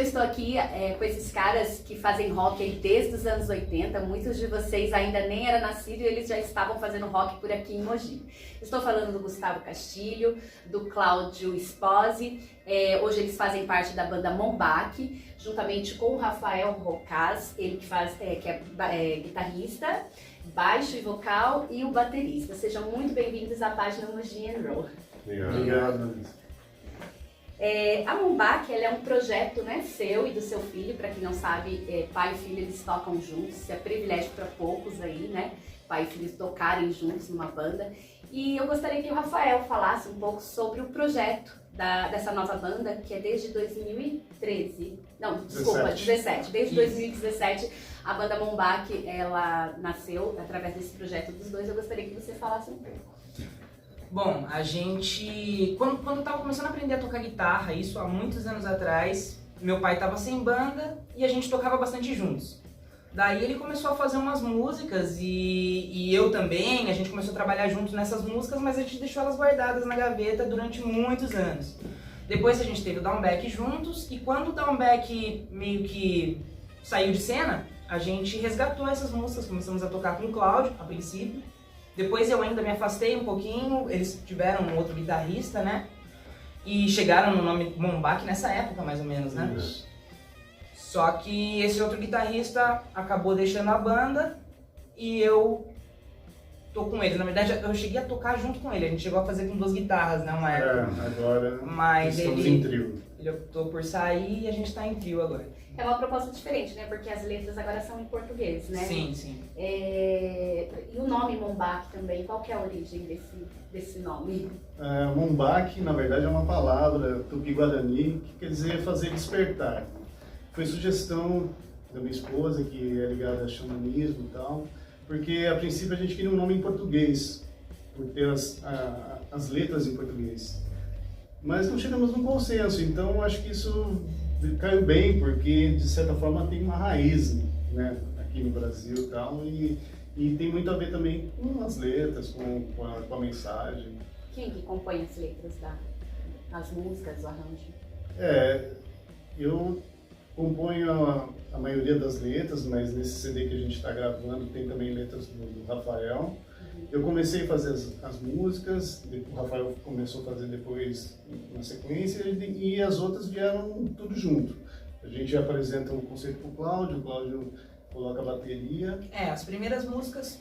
estou aqui com esses caras que fazem rock aí desde os anos 80. Muitos de vocês ainda nem eram nascidos e eles já estavam fazendo rock por aqui em Mogi. Estou falando do Gustavo Castilho, do Cláudio Esposi. Hoje eles fazem parte da banda Mombach, juntamente com o Rafael Rocaz, ele que é guitarrista, baixo e vocal, e o baterista. Sejam muito bem-vindos à página Mogi & Roll. Obrigado. A Mombach, ela é um projeto, né, seu e do seu filho. Para quem não sabe, pai e filho eles tocam juntos. Isso é privilégio para poucos aí, né? Pai e filho tocarem juntos numa banda. E eu gostaria que o Rafael falasse um pouco sobre o projeto dessa nova banda, que é desde 2013. Não, desculpa, 17. Desde 2017, a banda Mombach, ela nasceu através desse projeto dos dois. Eu gostaria que você falasse um pouco. Bom, a gente, quando eu tava começando a aprender a tocar guitarra, isso há muitos anos atrás, meu pai tava sem banda e a gente tocava bastante juntos. Daí ele começou a fazer umas músicas e eu também, a gente começou a trabalhar juntos nessas músicas, mas a gente deixou elas guardadas na gaveta durante muitos anos. Depois a gente teve o Downback juntos e quando o Downback meio que saiu de cena, a gente resgatou essas músicas, começamos a tocar com o Cláudio, a princípio. Depois eu ainda me afastei um pouquinho, eles tiveram um outro guitarrista, né? E chegaram no nome Mombach nessa época, mais ou menos, né? Isso. Só que esse outro guitarrista acabou deixando a banda e eu tô com ele. Na verdade, eu cheguei a tocar junto com ele, a gente chegou a fazer com 2 guitarras, né? Uma época. Agora Mas estamos em trio. Ele optou por sair e a gente tá em trio agora. É uma proposta diferente, né? Porque as letras agora são em português, né? Sim, sim. E o nome Mombach também, qual que é a origem desse nome? Mombach, na verdade, é uma palavra tupi-guarani que quer dizer fazer despertar. Foi sugestão da minha esposa, que é ligada a xamanismo e tal, porque a princípio a gente queria um nome em português, por ter as letras em português. Mas não chegamos num consenso, então acho que isso caiu bem, porque de certa forma tem uma raiz, né, aqui no Brasil e tal, e tem muito a ver também com as letras, com a mensagem. Quem que compõe as letras as músicas, o arranjo? Eu componho a maioria das letras, mas nesse CD que a gente está gravando tem também letras do Rafael. Eu comecei a fazer as músicas, o Rafael começou a fazer depois na sequência e as outras vieram tudo junto. A gente apresenta o conceito para o Cláudio coloca a bateria. As primeiras músicas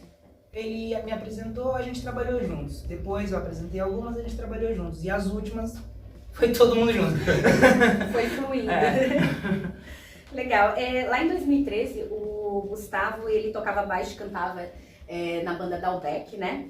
ele me apresentou, a gente trabalhou juntos. Depois eu apresentei algumas, a gente trabalhou juntos. E as últimas foi todo mundo junto. Foi fluindo. Legal. Lá em 2013, o Gustavo, ele tocava baixo e cantava na banda Downback, né?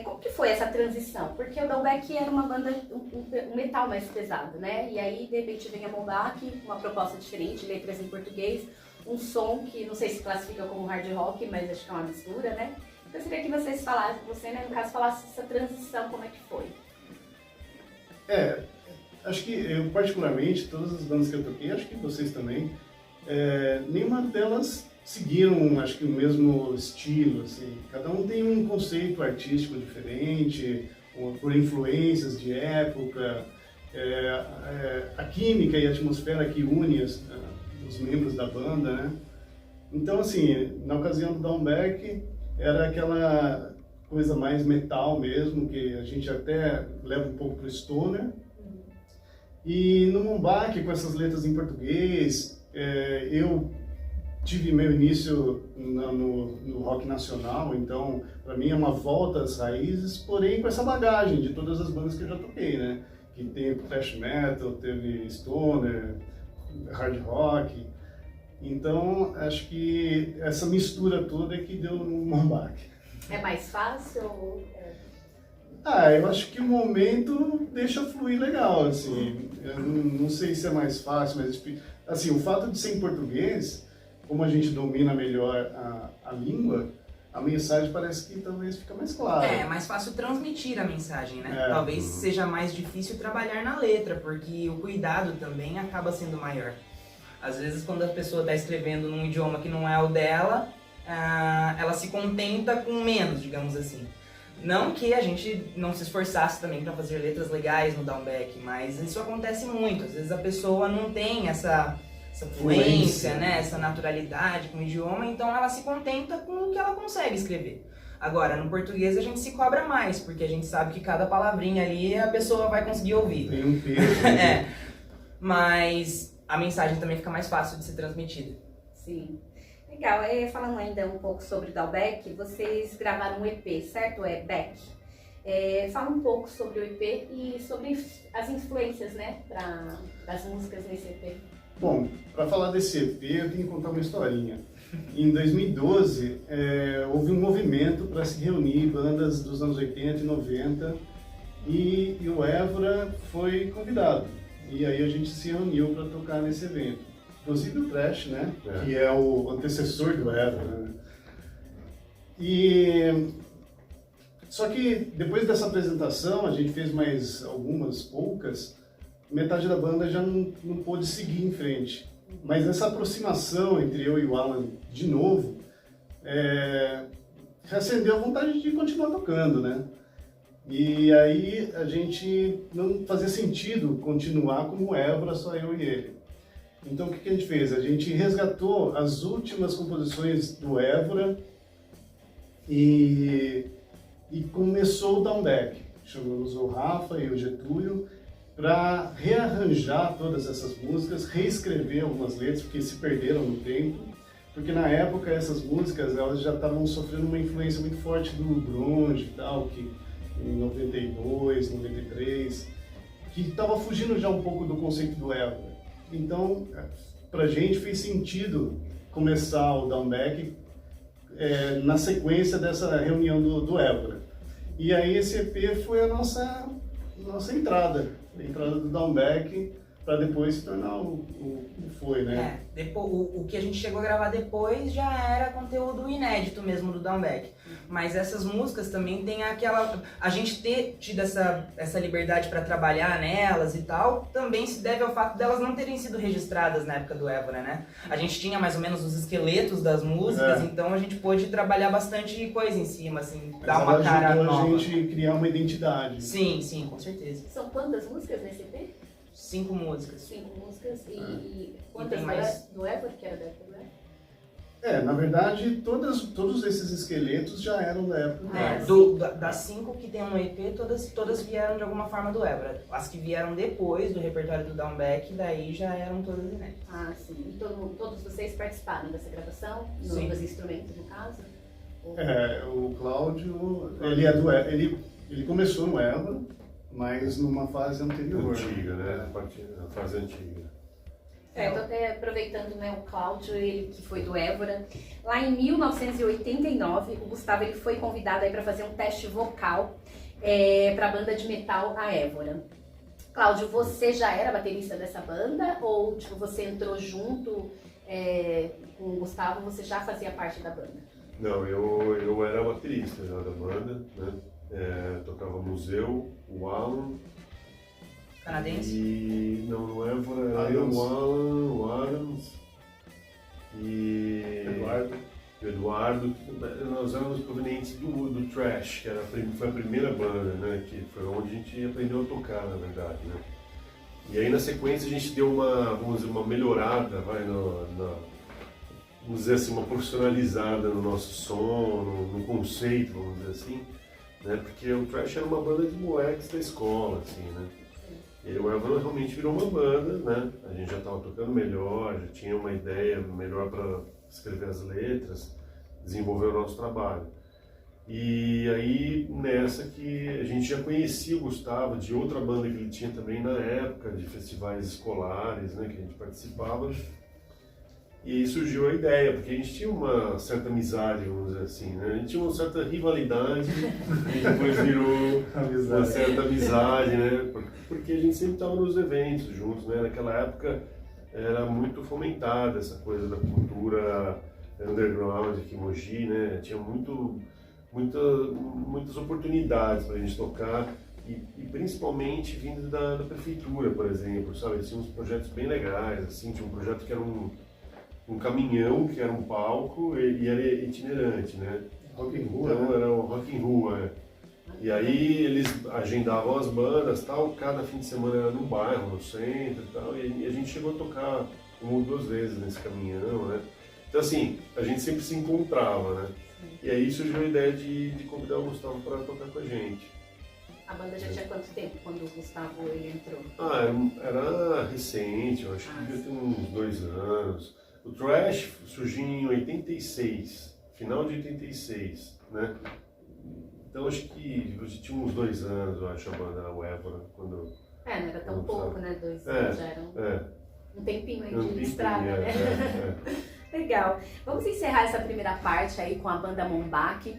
Como que foi essa transição? Porque o Downback era uma banda, um metal mais pesado, né? E aí, de repente, vem a Mombach, uma proposta diferente, letras em português, um som que não sei se classifica como hard rock, mas acho que é uma mistura, né? Então, eu queria que vocês falassem, né, no caso, falasse essa transição, como é que foi? Acho que eu, particularmente, todas as bandas que eu toquei, acho que vocês também, nenhuma delas seguiram, acho que, o mesmo estilo, assim. Cada um tem um conceito artístico diferente, por influências de época, a química e a atmosfera que une os membros da banda, né? Então, assim, na ocasião do Downback, era aquela coisa mais metal mesmo, que a gente até leva um pouco pro stoner. E no Mombach, com essas letras em português, eu tive meu início no rock nacional, então para mim é uma volta às raízes, porém com essa bagagem de todas as bandas que eu já toquei, né? Que teve thrash metal, teve stoner, hard rock. Então acho que essa mistura toda é que deu no Mombach. É mais fácil ou... Eu acho que o momento deixa fluir legal, assim. Eu não sei se é mais fácil, mas assim, o fato de ser em português, como a gente domina melhor a língua, a mensagem parece que talvez fica mais clara. É mais fácil transmitir a mensagem, né? Talvez seja mais difícil trabalhar na letra, porque o cuidado também acaba sendo maior. Às vezes, quando a pessoa está escrevendo num idioma que não é o dela, ela se contenta com menos, digamos assim. Não que a gente não se esforçasse também para fazer letras legais no Downback, mas isso acontece muito. Às vezes a pessoa não tem essa fluência, né? Essa naturalidade com o idioma, então ela se contenta com o que ela consegue escrever. Agora, no português a gente se cobra mais, porque a gente sabe que cada palavrinha ali a pessoa vai conseguir ouvir. Tem um peso. Né? Mas a mensagem também fica mais fácil de ser transmitida. Sim. Legal. Falando ainda um pouco sobre Dalbec, vocês gravaram um EP, certo? É Beck. Fala um pouco sobre o EP e sobre as influências, né, das músicas nesse EP. Bom, para falar desse EP, eu tenho que contar uma historinha. Em 2012, houve um movimento para se reunir bandas dos anos 80 e 90 e o Évora foi convidado. E aí a gente se reuniu para tocar nesse evento. Inclusive o Trash, né? Que é o antecessor do Évora. Né? Só que depois dessa apresentação, a gente fez mais algumas poucas, metade da banda já não pôde seguir em frente. Mas essa aproximação entre eu e o Alan, de novo, reacendeu a vontade de continuar tocando, né? E aí a gente não fazia sentido continuar como Évora, só eu e ele. Então o que a gente fez? A gente resgatou as últimas composições do Évora e começou o Downback. Chamamos o Rafa e o Getúlio para rearranjar todas essas músicas, reescrever algumas letras, porque se perderam no tempo, porque na época essas músicas elas já estavam sofrendo uma influência muito forte do grunge e tal, que em 92, 93, que estava fugindo já um pouco do conceito do Évora. Então, pra gente fez sentido começar o Downback na sequência dessa reunião do Évora. E aí esse EP foi a nossa entrada, a entrada do Downback, para depois se tornar o que foi, né? Depois, o que a gente chegou a gravar depois já era conteúdo inédito mesmo do Downback. Mas essas músicas também tem aquela... A gente ter tido essa liberdade para trabalhar nelas e tal, também se deve ao fato delas não terem sido registradas na época do Évora, né? A gente tinha mais ou menos os esqueletos das músicas, então a gente pôde trabalhar bastante coisa em cima, assim, dar uma cara nova. A gente criar uma identidade. Sim, com certeza. São quantas músicas nesse EP? 5 músicas. 5 músicas. E quantas mais do Évora, que era da época do Évora? Na verdade, todos esses esqueletos já eram da época do Évora. Das 5 que tem no EP, todas vieram de alguma forma do Évora. As que vieram depois do repertório do Downback, daí já eram todas inéditas. Ah, sim. E todos vocês participaram dessa gravação? Sim. Dos instrumentos, no caso? O Cláudio, ele começou no Évora, mas numa fase anterior. Antiga, né? A fase antiga. Eu tô até aproveitando, né, o Cláudio, ele que foi do Évora. Lá em 1989, o Gustavo ele foi convidado aí para fazer um teste vocal para a banda de metal a Évora. Cláudio, você já era baterista dessa banda ou tipo, você entrou junto com o Gustavo, você já fazia parte da banda? Não, eu era baterista já da banda, né? Tocava museu, o Alan. Canadense? E no Évora era eu, o Alan, o Adams e o Eduardo. Nós éramos provenientes do Trash, que foi a primeira banda, né? Que foi onde a gente aprendeu a tocar, na verdade, né? E aí na sequência a gente deu uma melhorada, vamos dizer assim, uma profissionalizada no nosso som, no conceito, vamos dizer assim, né? Porque o Trash era uma banda de moleques da escola, assim, né? E o Évora realmente virou uma banda, né? A gente já estava tocando melhor, já tinha uma ideia melhor para escrever as letras, desenvolver o nosso trabalho. E aí, nessa que a gente já conhecia o Gustavo de outra banda que ele tinha também na época, de festivais escolares, né? Que a gente participava. E aí surgiu a ideia, porque a gente tinha uma certa amizade, vamos dizer assim, né? A gente tinha uma certa rivalidade, e depois virou uma certa amizade, né? Porque a gente sempre estava nos eventos juntos, né? Naquela época era muito fomentada essa coisa da cultura underground aqui em Mogi, né? Tinha muitas oportunidades para a gente tocar, e principalmente vindo da prefeitura, por exemplo, sabe? Tinha uns projetos bem legais, assim, tinha um projeto que era um caminhão, que era um palco e era itinerante, né? Rock and Roll, então era o Rock and Roll, E aí eles agendavam as bandas, tal, cada fim de semana era num bairro, no centro e tal, e a gente chegou a tocar uma ou duas vezes nesse caminhão, né? Então assim, a gente sempre se encontrava, né? E aí surgiu a ideia de convidar o Gustavo para tocar com a gente. A banda já tinha quanto tempo quando o Gustavo ele entrou? Era recente, eu acho que devia ter uns 2 anos. O Trash surgiu em 86, final de 86, né? Então acho que tinha uns 2 anos, eu acho, a banda, o Évora, quando... Não era tão pouco, né? 2 anos já eram um tempinho aí de estrada, né? Legal. Vamos encerrar essa primeira parte aí com a banda Mombach.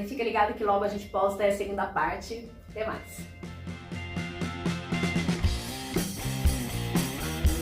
Fica ligado que logo a gente posta a segunda parte. Até mais.